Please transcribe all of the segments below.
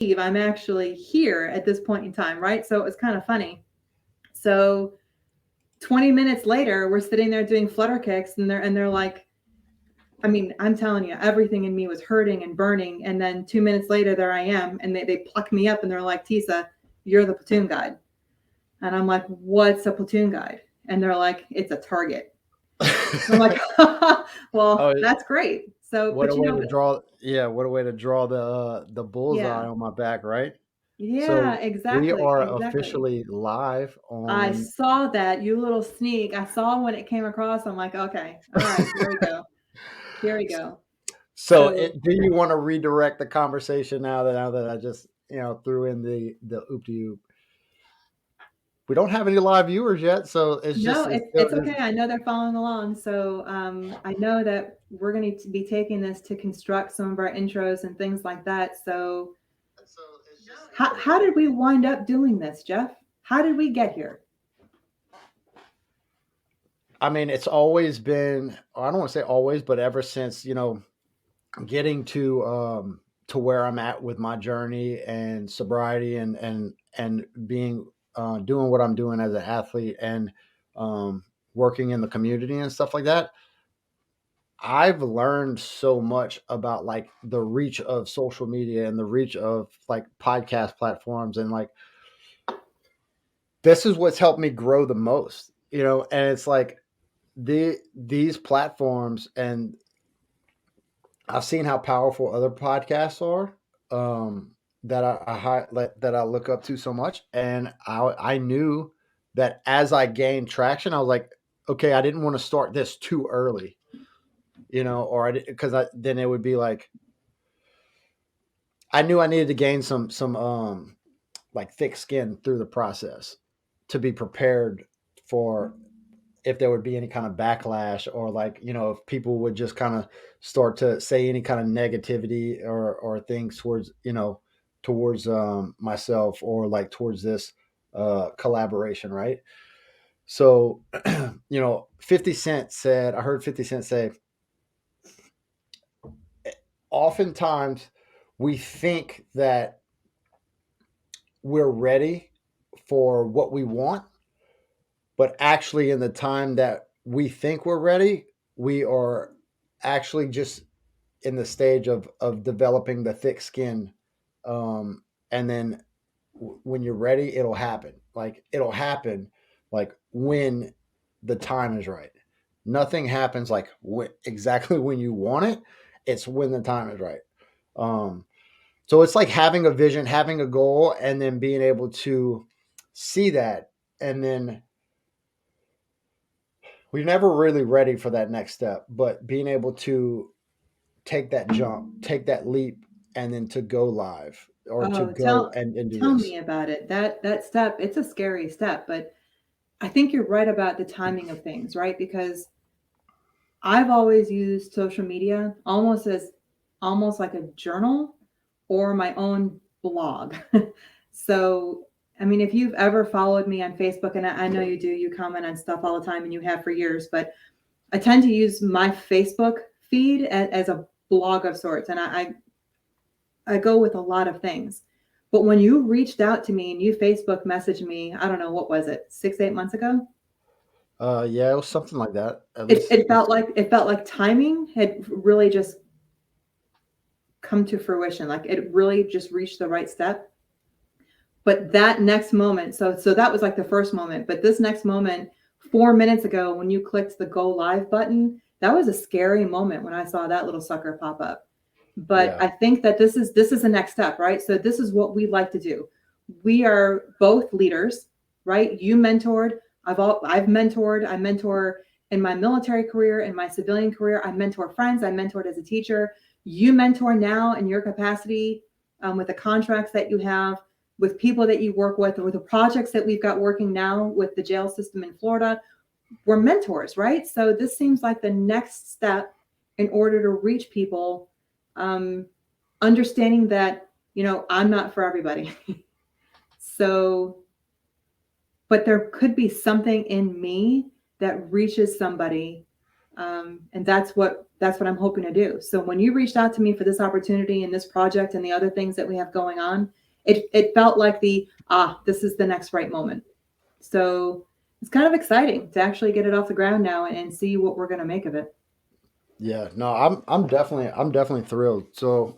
I'm actually here at this point in time, right? So it was kind of funny. So 20 minutes later, we're sitting there doing flutter kicks, and they're like, I mean, I'm telling you, everything in me was hurting and burning. And then 2 minutes later, there I am, and they pluck me up and they're like, Tisa, you're the platoon guide. And I'm like, what's a platoon guide? And they're like, it's a target. I'm like, well, Oh, that's great. So, what but a you way know, to but draw! Yeah, what a way to draw the yeah, bullseye on my back, right? yeah, So we exactly, are exactly. officially live I on. saw that, you little sneak. I saw when it came across. I'm like, okay, all right, here we go. Here we go. So, So do you want to redirect the conversation now that I just threw in the oop to you? We don't have any live viewers yet, so it's no, just it's okay. I know they're following along. So I know that we're going to be taking this to construct some of our intros and things like that. So how did we wind up doing this, Geoff? How did we get here? I mean, it's always been. I don't want to say always, but ever since getting to where I'm at with my journey and sobriety and being doing what I'm doing as an athlete and working in the community and stuff like that. I've learned so much about like the reach of social media and the reach of like podcast platforms, and like this is what's helped me grow the most, and it's like these platforms, and I've seen how powerful other podcasts are, that that I look up to so much, and I knew that as I gained traction, I was like, okay, I didn't want to start this too early, or I because then it would be like I knew I needed to gain some like thick skin through the process to be prepared for if there would be any kind of backlash, or like if people would just kind of start to say any kind of negativity or things towards towards myself, or like towards this collaboration, right? So 50 Cent said, I heard 50 Cent say, oftentimes we think that we're ready for what we want, but actually in the time that we think we're ready, we are actually just in the stage of developing the thick skin, and then when you're ready, it'll happen. Like it'll happen, like when the time is right. Nothing happens like exactly when you want it. It's when the time is right. Um, so it's like having a vision, having a goal, and then being able to see that, and then we're never really ready for that next step, but being able to take that jump, take that leap, and then to go live, or to Oh, go and do tell this. me about it. That step, it's a scary step, but I think you're right about the timing of things, right? Because I've always used social media almost like a journal or my own blog. So, I mean, if you've ever followed me on Facebook, and I know you do, you comment on stuff all the time and you have for years, but I tend to use my Facebook feed as a blog of sorts. And I go with a lot of things. But when you reached out to me and you Facebook messaged me, I don't know, what was it, 6, 8 months ago? Yeah, it was something like that. At It, least it felt like it felt like timing had really just come to fruition. Like it really just reached the right step. But that next moment, so that was like the first moment. But this next moment, 4 minutes ago, when you clicked the go live button, that was a scary moment when I saw that little sucker pop up. But yeah. I think that this is the next step, right? So this is what we like to do. We are both leaders, right? You mentored. I've mentored. I mentor in my military career, in my civilian career. I mentor friends. I mentored as a teacher. You mentor now in your capacity, with the contracts that you have, with people that you work with the projects that we've got working now with the jail system in Florida. We're mentors, right? So this seems like the next step in order to reach people, um, understanding that, I'm not for everybody. So, but there could be something in me that reaches somebody. And that's what that's what I'm hoping to do. So when you reached out to me for this opportunity and this project and the other things that we have going on, it felt like this is the next right moment. So it's kind of exciting to actually get it off the ground now and see what we're going to make of it. Yeah, no, I'm definitely thrilled. So,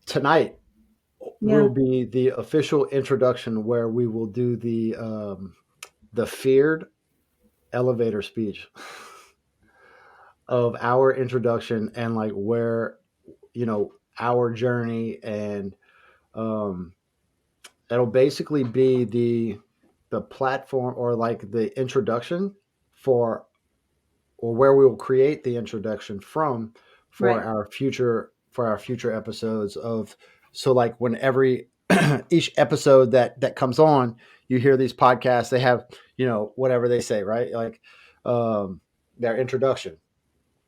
tonight Yeah. will be the official introduction where we will do the feared elevator speech of our introduction and like where our journey, and um it'll basically be the platform, or like the introduction for, or where we will create the introduction from Right. for our future episodes of. So like when every each episode that comes on, you hear these podcasts, they have whatever they say, right, like their introduction.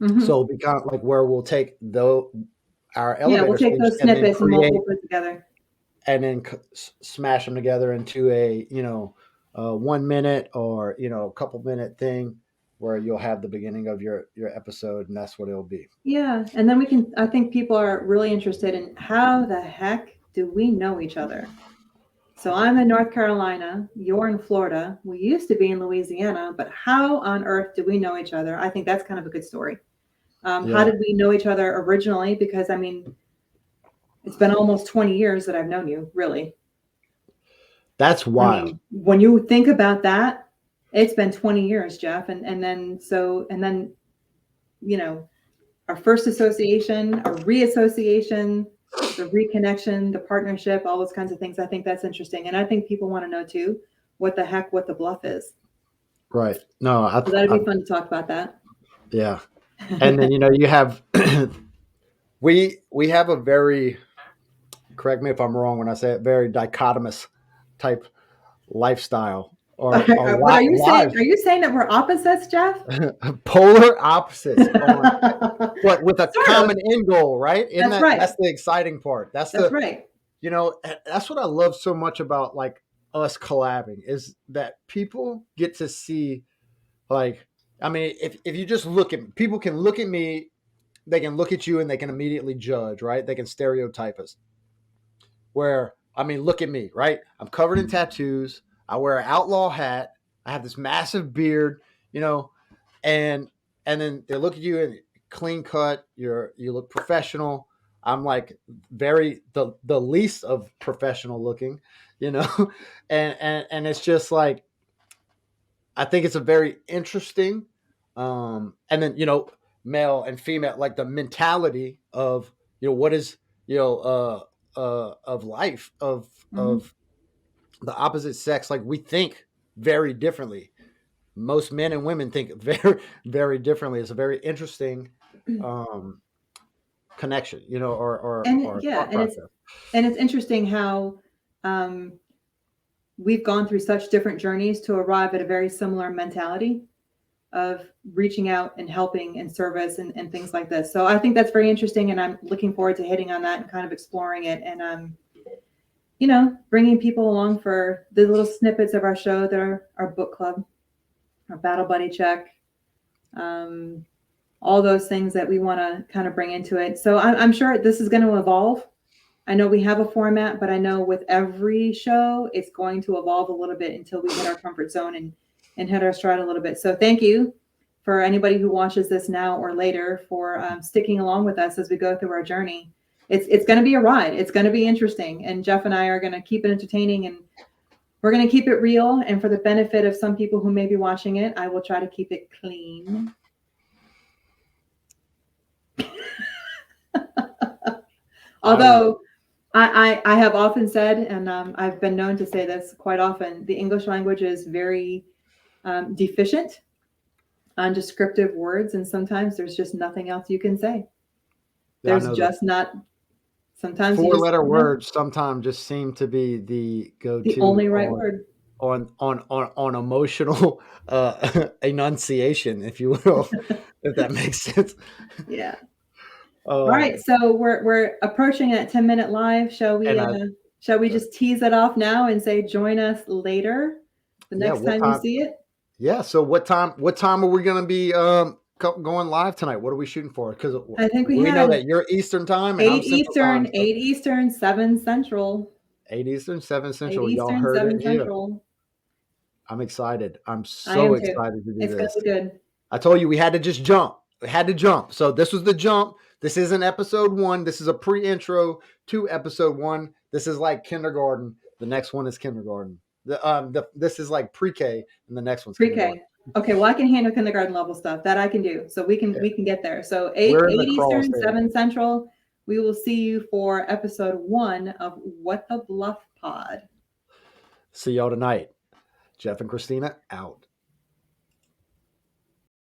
Mm-hmm. So it'll be kind of like where we'll take our Yeah, we'll elevator take speech those and then snippets and we'll create, put it together. and then smash them together into a 1 minute or a couple minute thing where you'll have the beginning of your episode, and that's what it'll be. Yeah, and then I think people are really interested in how the heck do we know each other? So I'm in North Carolina, you're in Florida, we used to be in Louisiana, but how on earth do we know each other? I think that's kind of a good story. How Yeah, did we know each other originally? Because I mean, it's been almost 20 years that I've known you, really. that's I wild. mean, when you think about that, it's been 20 years, Geoff. And then, you know, our first association, our reassociation, the reconnection, the partnership, all those kinds of things. I think that's interesting. And I think people want to know too, what the heck, what the BLUF is. Right. No, So that'd be fun to talk about that. yeah. And then you have we have a very, correct me if I'm wrong when I say it, very dichotomous type lifestyle, or a What are lot you saying? lives. Are you saying that we're opposites, Geoff? Polar opposites on, but with a Sort of. common end goal, right? Isn't That's right. that's the exciting part? That's right. That's what I love so much about like us collabing, is that people get to see, like, I mean, if you just look at, people can look at me, they can look at you and they can immediately judge, right? They can stereotype us. Where, I mean, look at me, right? I'm covered in tattoos. I wear an outlaw hat. I have this massive beard, you know, and then they look at you and clean cut. You look professional. I'm like the least of professional looking, you know, and it's just like, I think it's a very interesting, and then male and female, like the mentality of what is of life, Mm-hmm. of the opposite sex. Like, we think very differently. Most men and women think very very differently. It's a very interesting um, connection, or Yeah, thought process. and it's interesting how um, we've gone through such different journeys to arrive at a very similar mentality of reaching out and helping and service and things like this. So I think that's very interesting, and I'm looking forward to hitting on that and kind of exploring it, and bringing people along for the little snippets of our show that are our book club, our battle buddy check, all those things that we want to kind of bring into it. So I'm sure this is going to evolve. I know we have a format, but I know with every show, it's going to evolve a little bit until we hit our comfort zone and hit our stride a little bit. So thank you for anybody who watches this now or later for sticking along with us as we go through our journey. It's going to be a ride. It's going to be interesting. And Geoff and I are going to keep it entertaining, and we're going to keep it real. And for the benefit of some people who may be watching it, I will try to keep it clean. Although I have often said, and I've been known to say this quite often, the English language is very deficient on descriptive words, and sometimes there's just nothing else you can say. Yeah, I There's know that just not. Sometimes you just four-letter words sometimes just seem to be the the go-to only right word. on emotional enunciation, if you will, if that makes sense. Yeah. All right. Um, So we're approaching that 10-minute live. Shall we and I, just tease it off now and say join us later the yeah, next what time you time? see it? Yeah. So what time are we going to be going live tonight? What are we shooting for? Because I think we we know had that you're Eastern time and I'm 8 Central time. Eastern, So 8 Eastern, 7 Central. 8 Eastern, 7 8 Central. Y'all Eastern, heard it 7 here. Central. I'm excited. I'm I so am too. excited to do It's going this. to be good. I told you we had to just jump. We had to jump. So this was the jump. This isn't episode 1. This is a pre-intro to episode 1. This is like kindergarten. The next one is kindergarten. This is like pre-K, and the next one's kindergarten. Pre-K. Okay, well, I can handle kindergarten level stuff. That I can do. So we can get there. So 8 We're in the Eastern, crosshairs. 7 Central. We will see you for episode 1 of What the BLUF Pod. See y'all tonight. Geoff and Cristina out.